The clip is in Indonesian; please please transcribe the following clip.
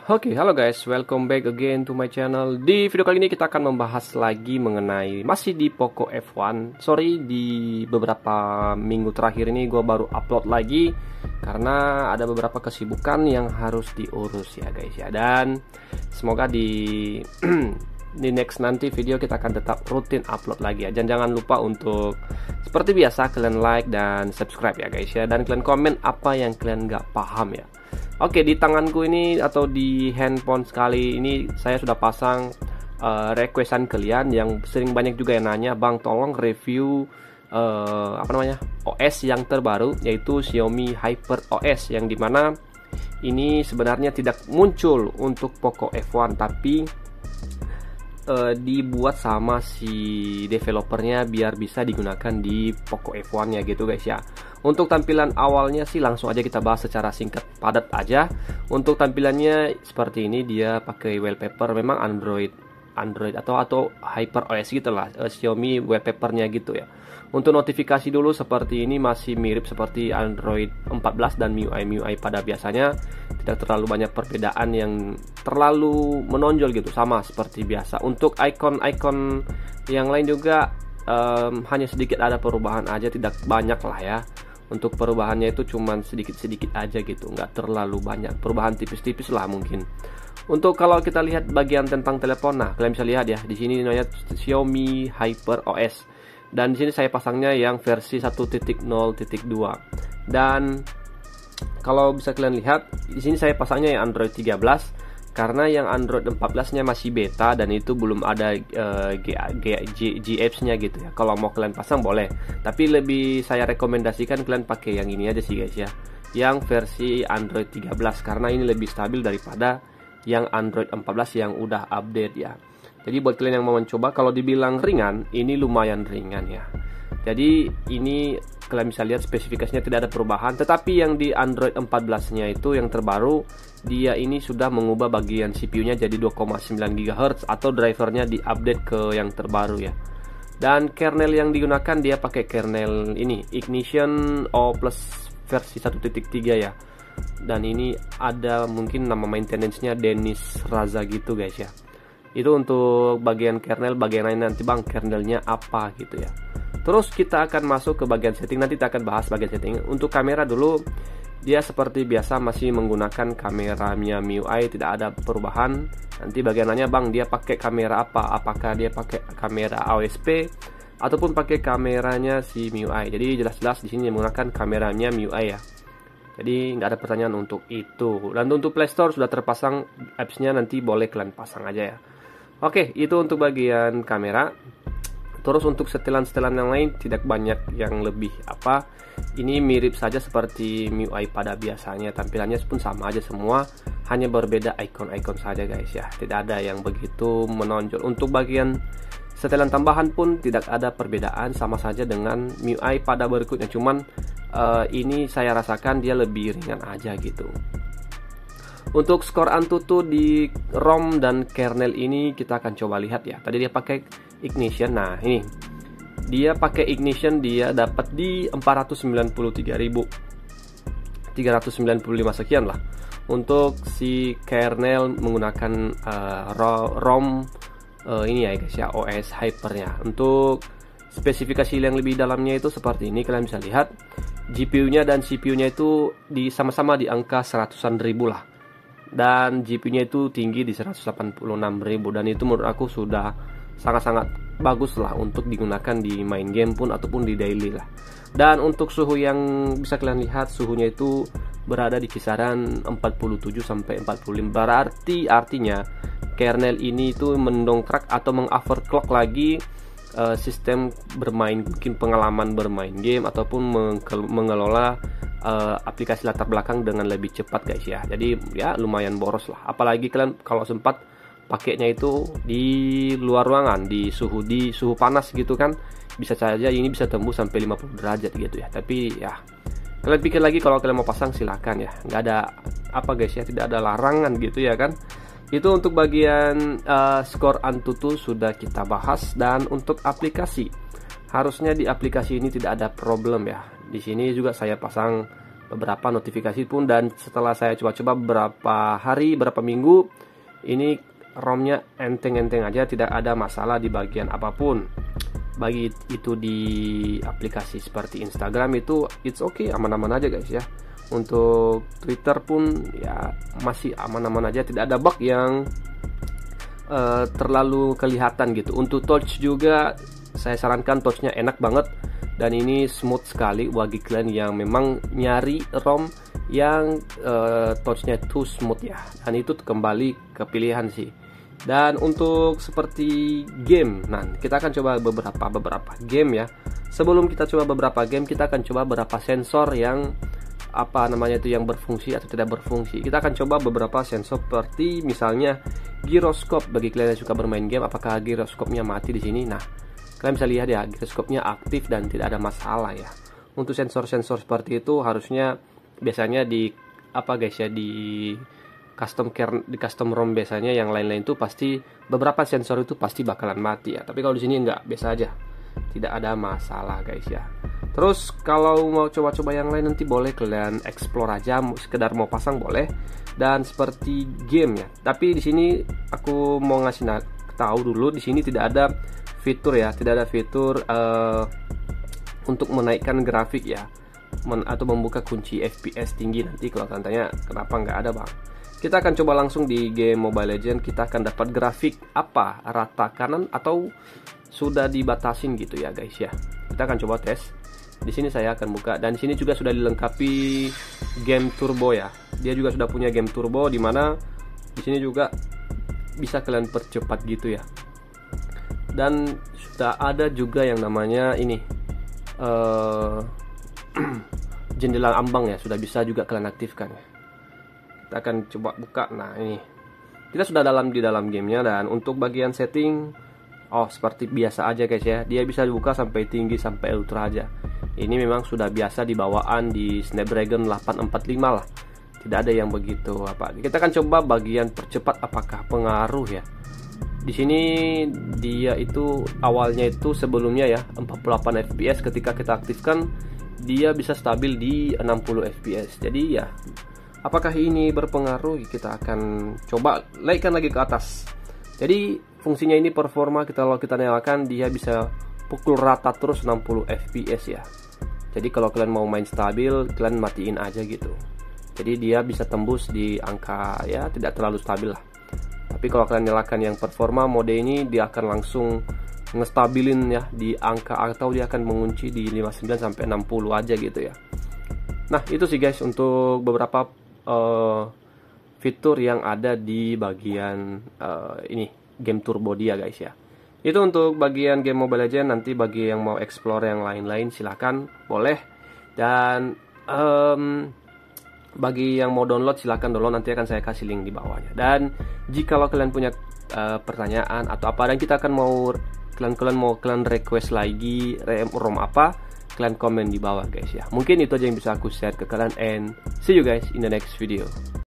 Oke, halo guys, welcome back again to my channel. Di video kali ini kita akan membahas lagi mengenai masih di Poco F1. Sorry, di beberapa minggu terakhir ini gue baru upload lagi karena ada beberapa kesibukan yang harus diurus ya guys ya. Dan semoga di next nanti video kita akan tetap rutin upload lagi ya. Dan jangan lupa untuk seperti biasa kalian like dan subscribe ya guys ya. Dan kalian komen apa yang kalian nggak paham ya. Oke, di tanganku ini atau di handphone sekali ini saya sudah pasang requestan kalian yang sering banyak juga yang nanya, "Bang, tolong review OS yang terbaru, yaitu Xiaomi Hyper OS, yang dimana ini sebenarnya tidak muncul untuk Poco F1 tapi dibuat sama si developernya biar bisa digunakan di Poco F1 ya gitu guys ya. Untuk tampilan awalnya sih langsung aja kita bahas secara singkat padat aja. Untuk tampilannya seperti ini, dia pakai wallpaper memang Android atau Hyper OS gitu lah, Xiaomi wallpapernya gitu ya. Untuk notifikasi dulu seperti ini, masih mirip seperti Android 14 dan MIUI pada biasanya, tidak terlalu banyak perbedaan yang terlalu menonjol gitu, sama seperti biasa. Untuk icon-icon yang lain juga hanya sedikit ada perubahan aja, tidak banyak lah ya. Untuk perubahannya itu cuman sedikit-sedikit aja gitu, nggak terlalu banyak, perubahan tipis-tipis lah mungkin. Untuk kalau kita lihat bagian tentang telepon, nah kalian bisa lihat ya, di sini namanya Xiaomi Hyper OS. Dan di sini saya pasangnya yang versi 1.0.2. Dan kalau bisa kalian lihat, di sini saya pasangnya yang Android 13 karena yang Android 14-nya masih beta dan itu belum ada GApps-nya gitu ya. Kalau mau kalian pasang boleh, tapi lebih saya rekomendasikan kalian pakai yang ini aja sih guys ya, yang versi Android 13 karena ini lebih stabil daripada yang Android 14 yang udah update ya. Jadi buat kalian yang mau mencoba, kalau dibilang ringan, ini lumayan ringan ya. Jadi ini kalian bisa lihat spesifikasinya tidak ada perubahan, tetapi yang di Android 14-nya itu yang terbaru, dia ini sudah mengubah bagian CPU-nya jadi 2,9 GHz atau drivernya diupdate ke yang terbaru ya. Dan kernel yang digunakan dia pakai kernel ini Ignition O+ versi 1.3 ya. Dan ini ada mungkin nama maintenance-nya Dennis Raza gitu guys ya. Itu untuk bagian kernel, bagian lain nanti bang kernelnya apa gitu ya. Terus kita akan masuk ke bagian setting, nanti kita akan bahas bagian setting. Untuk kamera dulu, dia seperti biasa masih menggunakan kameranya MIUI, tidak ada perubahan. Nanti bagian lainnya bang dia pakai kamera apa, apakah dia pakai kamera AOSP ataupun pakai kameranya si MIUI. Jadi jelas-jelas di sini menggunakan kameranya MIUI ya. Jadi nggak ada pertanyaan untuk itu. Dan untuk Play Store sudah terpasang apps-nya, nanti boleh kalian pasang aja ya. Oke, itu untuk bagian kamera. Terus untuk setelan-setelan yang lain tidak banyak yang lebih apa. Ini mirip saja seperti MIUI pada biasanya. Tampilannya pun sama aja semua, hanya berbeda icon-icon saja guys ya. Tidak ada yang begitu menonjol. Untuk bagian setelan tambahan pun tidak ada perbedaan, sama saja dengan MIUI pada berikutnya. Cuman ini saya rasakan dia lebih ringan aja gitu. Untuk skor Antutu di ROM dan kernel ini kita akan coba lihat ya. Tadi dia pakai Ignition. Nah, ini dia pakai Ignition, dia dapat di 493.395 sekian lah. Untuk si kernel menggunakan ROM ini ya guys ya, OS Hypernya. Untuk spesifikasi yang lebih dalamnya itu seperti ini, kalian bisa lihat GPU-nya dan CPU-nya itu sama-sama di angka 100-an ribu lah. Dan GPU-nya itu tinggi di 186.000, dan itu menurut aku sudah sangat-sangat bagus lah untuk digunakan di main game pun ataupun di daily lah. Dan untuk suhu yang bisa kalian lihat, suhunya itu berada di kisaran 47 sampai 45. Berarti artinya kernel ini itu mendongkrak atau mengoverclock lagi sistem bermain, mungkin pengalaman bermain game ataupun mengelola aplikasi latar belakang dengan lebih cepat guys ya. Jadi ya lumayan boros lah, apalagi kalian kalau sempat pakainya itu di luar ruangan, di suhu panas gitu kan, bisa saja ini bisa tembus sampai 50 derajat gitu ya. Tapi ya kalian pikir lagi, kalau kalian mau pasang silakan ya, nggak ada apa guys ya, tidak ada larangan gitu ya kan. Itu untuk bagian skor Antutu sudah kita bahas. Dan untuk aplikasi, harusnya di aplikasi ini tidak ada problem ya. Di sini juga saya pasang beberapa notifikasi pun, dan setelah saya coba-coba beberapa hari, beberapa minggu, ini ROM-nya enteng-enteng aja, tidak ada masalah di bagian apapun. Bagi itu di aplikasi seperti Instagram itu it's okay, aman-aman aja guys ya. Untuk Twitter pun ya masih aman-aman aja, tidak ada bug yang terlalu kelihatan gitu. Untuk touch juga saya sarankan, touchnya enak banget dan ini smooth sekali bagi kalian yang memang nyari ROM yang touchnya itu smooth ya. Dan itu kembali ke pilihan sih. Dan untuk seperti game, nah kita akan coba beberapa game ya. Sebelum kita coba beberapa game, kita akan coba beberapa sensor yang yang berfungsi atau tidak berfungsi. Kita akan coba beberapa sensor seperti misalnya giroskop. Bagi kalian yang suka bermain game, apakah giroskopnya mati di sini? Nah, kalian bisa lihat ya, giroskopnya aktif dan tidak ada masalah ya. Untuk sensor-sensor seperti itu harusnya biasanya di custom ROM biasanya, yang lain-lain itu pasti beberapa sensor itu pasti bakalan mati ya. Tapi kalau di sini enggak, biasa aja, tidak ada masalah guys ya. Terus kalau mau coba-coba yang lain nanti boleh kalian explore aja, sekedar mau pasang boleh. Dan seperti game ya. Tapi di sini aku mau ngasih tahu dulu, di sini tidak ada fitur ya, tidak ada fitur untuk menaikkan grafik ya, atau membuka kunci FPS tinggi. Nanti kalau kalian tanya kenapa nggak ada bang, kita akan coba langsung di game Mobile Legends. Kita akan dapat grafik apa, rata kanan atau sudah dibatasin gitu ya guys ya. Kita akan coba tes. Di sini saya akan buka, dan di sini juga sudah dilengkapi game turbo ya. Dia juga sudah punya game turbo, dimana di sini juga bisa kalian percepat gitu ya. Dan sudah ada juga yang namanya ini jendela ambang ya, sudah bisa juga kalian aktifkan ya. Kita akan coba buka. Nah ini kita sudah di dalam gamenya. Dan untuk bagian setting, seperti biasa aja guys ya, dia bisa dibuka sampai tinggi, sampai ultra aja. Ini memang sudah biasa di bawaan di Snapdragon 845 lah, tidak ada yang begitu apa. Kita akan coba bagian percepat, apakah pengaruh ya. Di sini dia itu awalnya itu sebelumnya ya 48 fps, ketika kita aktifkan dia bisa stabil di 60 fps. Jadi ya, apakah ini berpengaruh? Kita akan coba naikkan lagi ke atas. Jadi fungsinya ini performa, kalau kita nyalakan dia bisa pukul rata terus 60 fps ya. Jadi kalau kalian mau main stabil, kalian matiin aja gitu. Jadi dia bisa tembus di angka ya tidak terlalu stabil lah. Tapi kalau kalian nyalakan yang performa mode ini, dia akan langsung ngestabilin ya di angka, atau dia akan mengunci di 59 sampai 60 aja gitu ya. Nah itu sih guys untuk beberapa fitur yang ada di bagian ini game turbo dia guys ya. Itu untuk bagian game Mobile Legends. Nanti bagi yang mau explore yang lain-lain silahkan boleh. Dan bagi yang mau download silahkan download, nanti akan saya kasih link di bawahnya. Dan jika kalian punya pertanyaan atau apa, dan kita akan kalian request lagi ROM apa, kalian komen di bawah guys ya. Mungkin itu aja yang bisa aku share ke kalian, and see you guys in the next video.